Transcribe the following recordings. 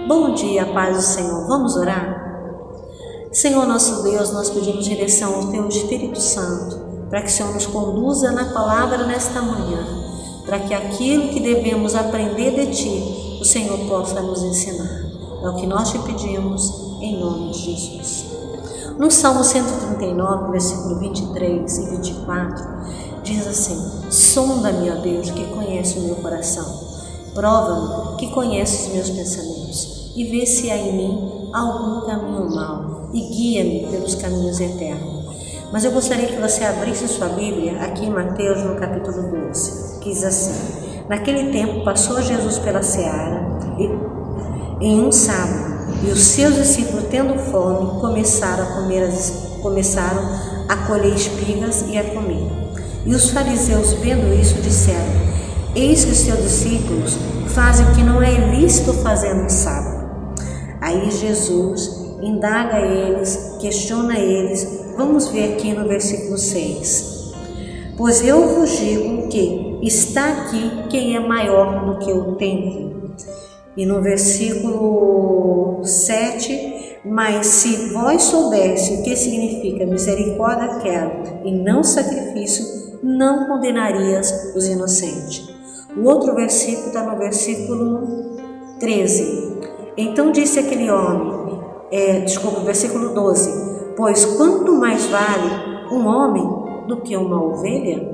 Bom dia, paz do Senhor. Vamos orar? Senhor nosso Deus, nós pedimos direção ao Teu Espírito Santo, para que o Senhor nos conduza na palavra nesta manhã, para que aquilo que devemos aprender de Ti, o Senhor possa nos ensinar. É o que nós te pedimos, em nome de Jesus. No Salmo 139, versículo 23 e 24, diz assim: sonda-me, ó Deus, que conhece o meu coração. Prova-me, que conhece os meus pensamentos, e vê se há em mim algum caminho mau, e guia-me pelos caminhos eternos. Mas eu gostaria que você abrisse sua Bíblia aqui em Mateus, no capítulo 12, que diz assim: naquele tempo passou Jesus pela seara em um sábado, e os seus discípulos, tendo fome, começaram a colher espigas e a comer. E os fariseus, vendo isso, disseram: eis que os seus discípulos fazem o que não é ilícito fazer no sábado. Aí Jesus indaga eles, questiona eles. Vamos ver aqui no versículo 6. Pois eu vos digo que está aqui quem é maior do que o templo. E no versículo 7, mas se vós soubesse o que significa misericórdia quero e não sacrifício, não condenarias os inocentes. O outro versículo está no versículo 13. Então disse aquele homem, versículo 12, pois quanto mais vale um homem do que uma ovelha?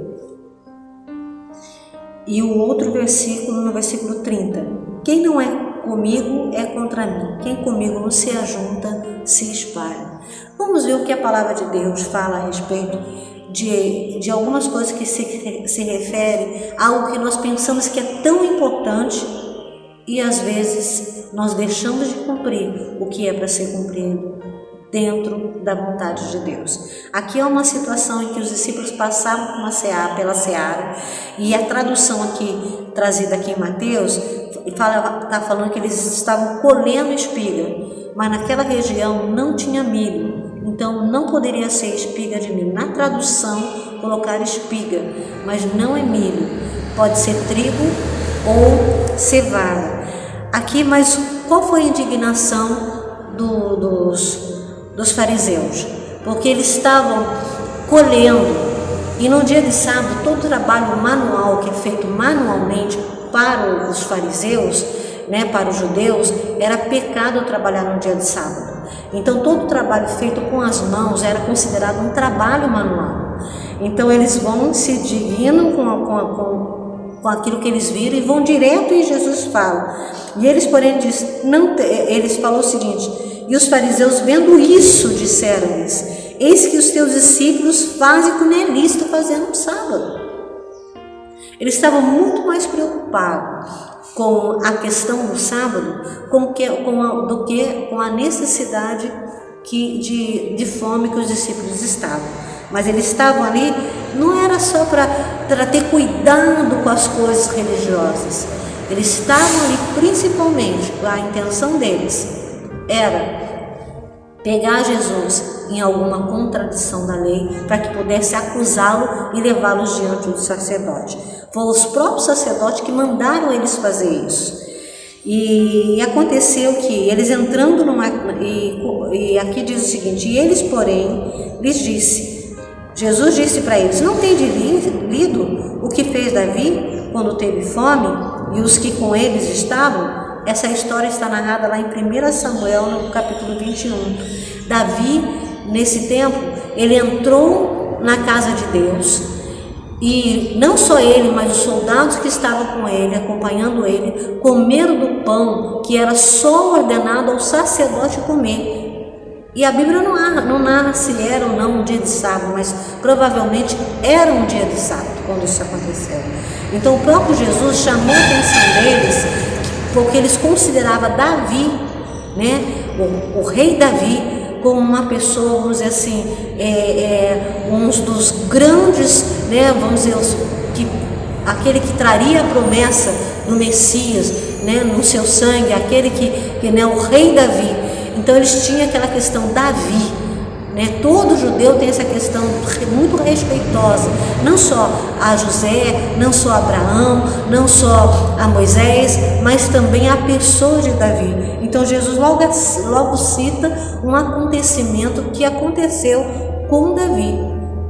E o outro versículo, no versículo 30, quem não é comigo é contra mim, quem comigo não se ajunta, se espalha. Vamos ver o que a palavra de Deus fala a respeito de algumas coisas que se refere a algo que nós pensamos que é tão importante e às vezes nós deixamos de cumprir o que é para ser cumprido dentro da vontade de Deus. Aqui é uma situação em que os discípulos passavam pela seara, e a tradução aqui, trazida aqui em Mateus, está falando que eles estavam colhendo espiga, mas naquela região não tinha milho, então não poderia ser espiga de milho. Na tradução, colocar espiga, mas não é milho, pode ser trigo ou cevada. Aqui, mas qual foi a indignação dos fariseus? Porque eles estavam colhendo, e no dia de sábado, todo trabalho manual que é feito manualmente para os fariseus, para os judeus, era pecado trabalhar no dia de sábado. Então todo trabalho feito com as mãos era considerado um trabalho manual. Então eles vão, se dignam com aquilo que eles viram e vão direto, e Jesus fala. E eles, porém, eles falam o seguinte: e os fariseus, vendo isso, disseram-lhes: eis que os teus discípulos fazem o que não é lícito fazer no sábado. Eles estavam muito mais preocupados com a questão do sábado do que com a necessidade de fome que os discípulos estavam. Mas eles estavam ali, não era só para ter cuidado com as coisas religiosas. Eles estavam ali principalmente, a intenção deles era pegar Jesus em alguma contradição da lei, para que pudesse acusá-lo e levá-los diante do sacerdote. Foram os próprios sacerdotes que mandaram eles fazer isso. E aconteceu que eles entrando e aqui diz o seguinte: e eles, porém, Jesus disse para eles: não tende lido o que fez Davi quando teve fome e os que com eles estavam? Essa história está narrada lá em 1 Samuel, no capítulo 21. Davi, nesse tempo, ele entrou na casa de Deus, e não só ele, mas os soldados que estavam com ele, acompanhando ele, comeram do pão que era só ordenado ao sacerdote comer. E a Bíblia não narra se era ou não um dia de sábado, mas provavelmente era um dia de sábado quando isso aconteceu. Então o próprio Jesus chamou a atenção deles, porque eles consideravam Davi, o rei Davi, como uma pessoa, vamos dizer assim, um dos grandes, vamos dizer, aquele que traria a promessa do Messias, no seu sangue, aquele que o rei Davi. Então eles tinham aquela questão: Davi, né? Todo judeu tem essa questão muito respeitosa, não só a José, não só a Abraão, não só a Moisés, mas também a pessoa de Davi. Então Jesus logo cita um acontecimento que aconteceu com Davi.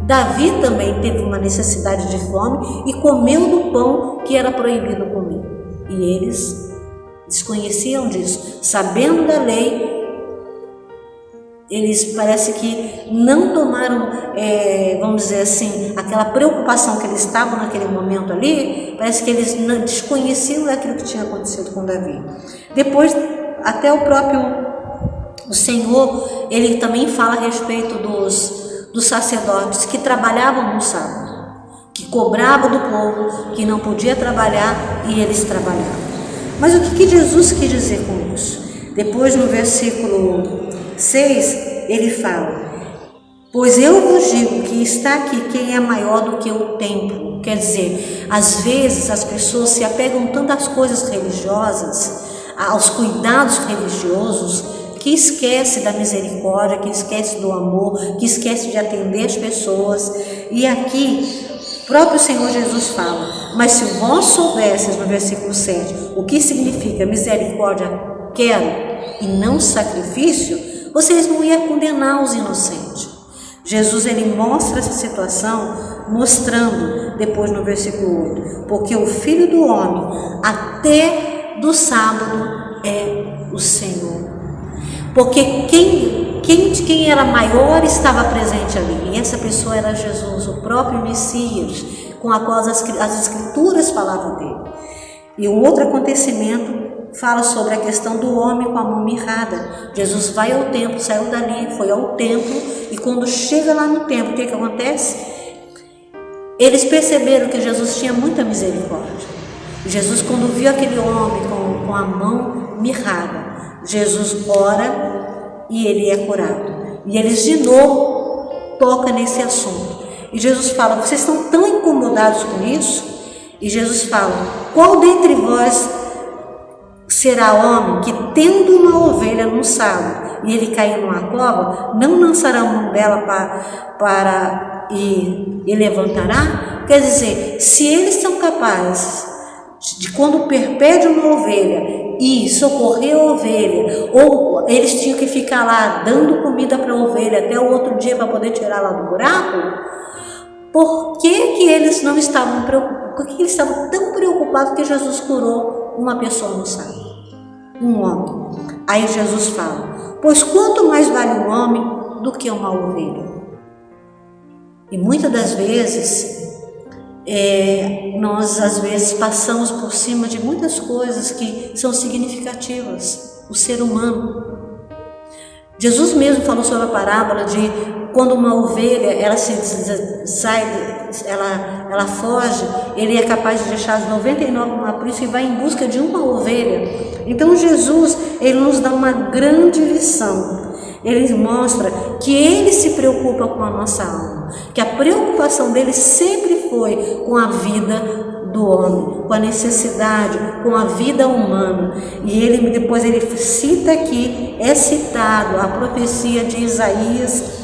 Davi também teve uma necessidade de fome e comeu do pão que era proibido comer. E eles desconheciam disso, sabendo da lei. Eles parece que não tomaram, vamos dizer assim, aquela preocupação que eles estavam naquele momento ali, parece que eles desconheciam daquilo que tinha acontecido com Davi. Depois, até o Senhor, ele também fala a respeito dos sacerdotes que trabalhavam no sábado, que cobravam do povo, que não podia trabalhar e eles trabalhavam. Mas o que Jesus quis dizer com isso? Depois, no versículo 6, ele fala: pois eu vos digo que está aqui quem é maior do que o templo. Quer dizer, às vezes as pessoas se apegam tanto às coisas religiosas, aos cuidados religiosos, que esquece da misericórdia, que esquece do amor, que esquece de atender as pessoas. E aqui, o próprio Senhor Jesus fala: mas se vós soubesseis, no versículo 7, o que significa misericórdia quero e não sacrifício, vocês não iam condenar os inocentes. Jesus, ele mostra essa situação, mostrando depois no versículo 8, porque o Filho do Homem até do sábado é o Senhor. Porque quem era maior estava presente ali, e essa pessoa era Jesus, o próprio Messias, com a qual as Escrituras falavam dele. E um outro acontecimento fala sobre a questão do homem com a mão mirrada. Jesus vai ao templo, saiu dali, foi ao templo, e quando chega lá no templo, o que acontece? Eles perceberam que Jesus tinha muita misericórdia. Jesus, quando viu aquele homem com a mão mirrada, Jesus ora e ele é curado. E eles de novo tocam nesse assunto. E Jesus fala: vocês estão tão incomodados com isso? E Jesus fala: qual dentre vós será homem que, tendo uma ovelha no sábado e ele cair numa cova, não lançará a mão dela e levantará? Quer dizer, se eles são capazes de, quando perde uma ovelha, e socorrer a ovelha, ou eles tinham que ficar lá dando comida para a ovelha até o outro dia para poder tirar lá do buraco, por que eles não estavam preocupados? Por que eles estavam tão preocupados que Jesus curou uma pessoa no sábado? Um homem. Aí Jesus fala: pois quanto mais vale um homem do que uma ovelha? E muitas das vezes nós às vezes passamos por cima de muitas coisas que são significativas. O ser humano. Jesus mesmo falou sobre a parábola de quando uma ovelha ela ela foge, ele é capaz de deixar as 99 no aprisco e vai em busca de uma ovelha. Então Jesus, ele nos dá uma grande lição. Ele mostra que ele se preocupa com a nossa alma, que a preocupação dele sempre foi com a vida do homem, com a necessidade, com a vida humana. E ele depois ele cita aqui, é citado a profecia de Isaías,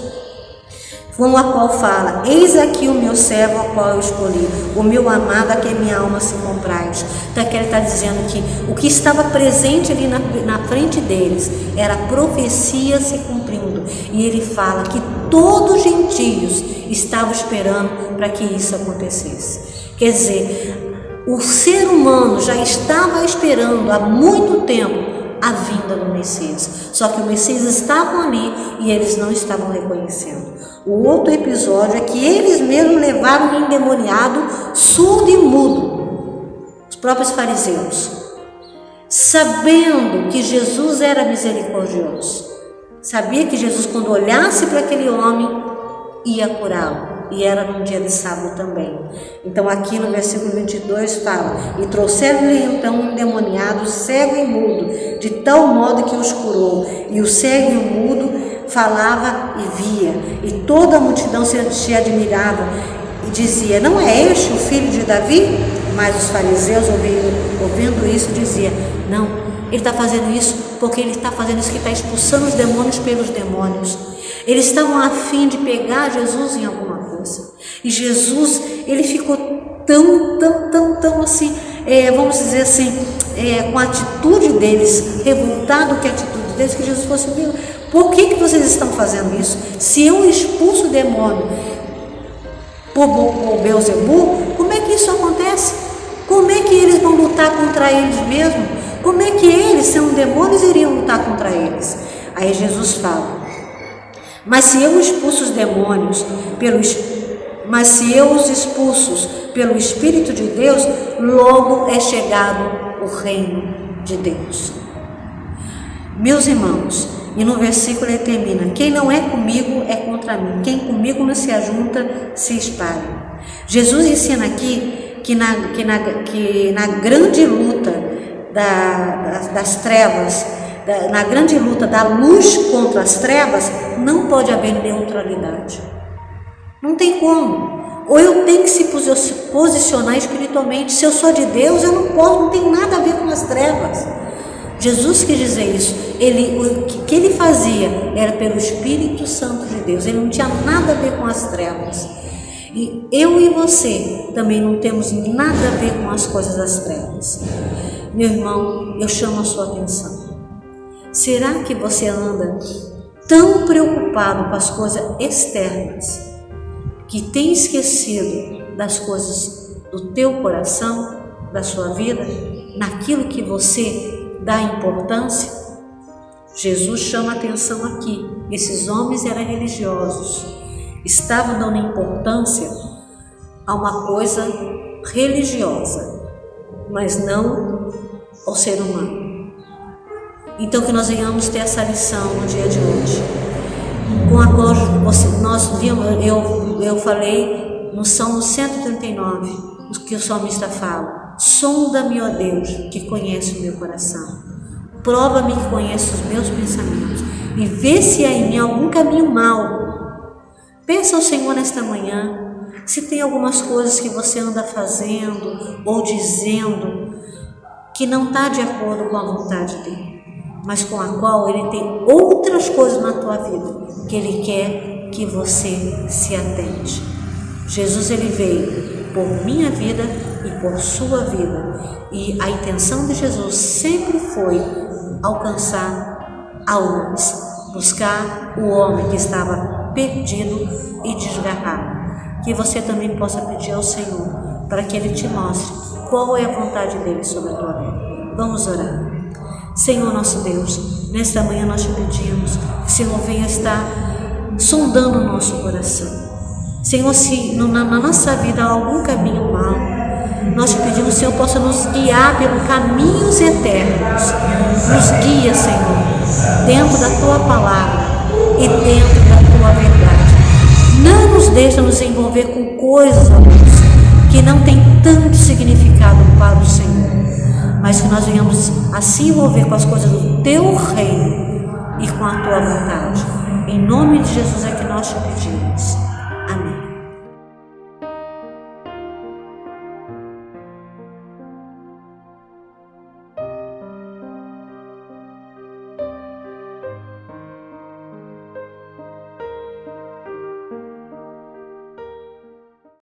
com a qual fala: eis aqui o meu servo, ao qual eu escolhi, o meu amado, a quem minha alma se compraz. Então aqui ele está dizendo que o que estava presente ali na frente deles era a profecia se cumprindo. E ele fala que todos os gentios estavam esperando para que isso acontecesse. Quer dizer, o ser humano já estava esperando há muito tempo a vinda do Messias. Só que o Messias estava ali e eles não estavam reconhecendo. O outro episódio é que eles mesmos levaram um endemoniado surdo e mudo, os próprios fariseus, sabendo que Jesus era misericordioso. Sabia que Jesus, quando olhasse para aquele homem, ia curá-lo. E era num dia de sábado também. Então aqui no versículo 22 fala: e trouxeram-lhe então um endemoniado, cego e mudo, de tal modo que os curou. E o cego e o mudo falava e via, e toda a multidão se admirava e dizia: não é este o filho de Davi? Mas os fariseus, ouvindo isso, diziam: não, ele está fazendo isso porque ele está fazendo isso, que está expulsando os demônios pelos demônios. Eles estavam a fim de pegar Jesus em alguma coisa. E Jesus, ele ficou tão assim, vamos dizer assim, com a atitude deles, revoltado com a atitude deles, que Jesus falou assim: por que vocês estão fazendo isso? Se eu expulso o demônio por Beelzebul, como é que isso acontece? Como é que eles vão lutar contra eles mesmos? Como é que eles, sendo demônios, iriam lutar contra eles? Aí Jesus fala: mas se eu expulso os demônios pelo Espírito de Deus, logo é chegado o reino de Deus. Meus irmãos, e no versículo ele termina: quem não é comigo é contra mim, quem comigo não se ajunta, se espalha. Jesus ensina aqui que na grande luta das trevas, na grande luta da luz contra as trevas, não pode haver neutralidade. Não tem como. Ou eu tenho que se posicionar espiritualmente. Se eu sou de Deus, eu não posso, não tem nada a ver com as trevas. Jesus quis dizer isso. O que ele fazia era pelo Espírito Santo de Deus. Ele não tinha nada a ver com as trevas. E eu e você também não temos nada a ver com as coisas das trevas. Meu irmão, eu chamo a sua atenção. Será que você anda tão preocupado com as coisas externas que tem esquecido das coisas do teu coração, da sua vida, naquilo que você dá importância? Jesus chama atenção aqui. Esses homens eram religiosos, estavam dando importância a uma coisa religiosa, mas não ao ser humano. Então que nós venhamos ter essa lição no dia de hoje, com a qual nós vimos, eu falei no Salmo 139, o que o salmista fala: sonda-me, ó Deus, que conhece o meu coração, prova-me que conhece os meus pensamentos, e vê se há em mim algum caminho mau. Pensa ao Senhor nesta manhã, se tem algumas coisas que você anda fazendo ou dizendo que não está de acordo com a vontade dele, mas com a qual ele tem outras coisas na tua vida que ele quer que você se atente. Jesus, ele veio por minha vida e por sua vida, e a intenção de Jesus sempre foi alcançar almas, buscar o homem que estava perdido e desgarrado. Que você também possa pedir ao Senhor para que ele te mostre qual é a vontade dele sobre a tua vida. Vamos orar. Senhor nosso Deus, nesta manhã nós te pedimos que o Senhor venha estar sondando o nosso coração. Senhor, se na nossa vida há algum caminho mau, nós te pedimos que o Senhor possa nos guiar pelos caminhos eternos. Nos guia, Senhor, dentro da tua palavra e dentro da tua verdade. Não nos deixa nos envolver com coisas, ó Deus, que não tem tanto significado para o Senhor, mas que nós venhamos a se envolver com as coisas do teu reino e com a tua vontade. Em nome de Jesus é que nós te pedimos.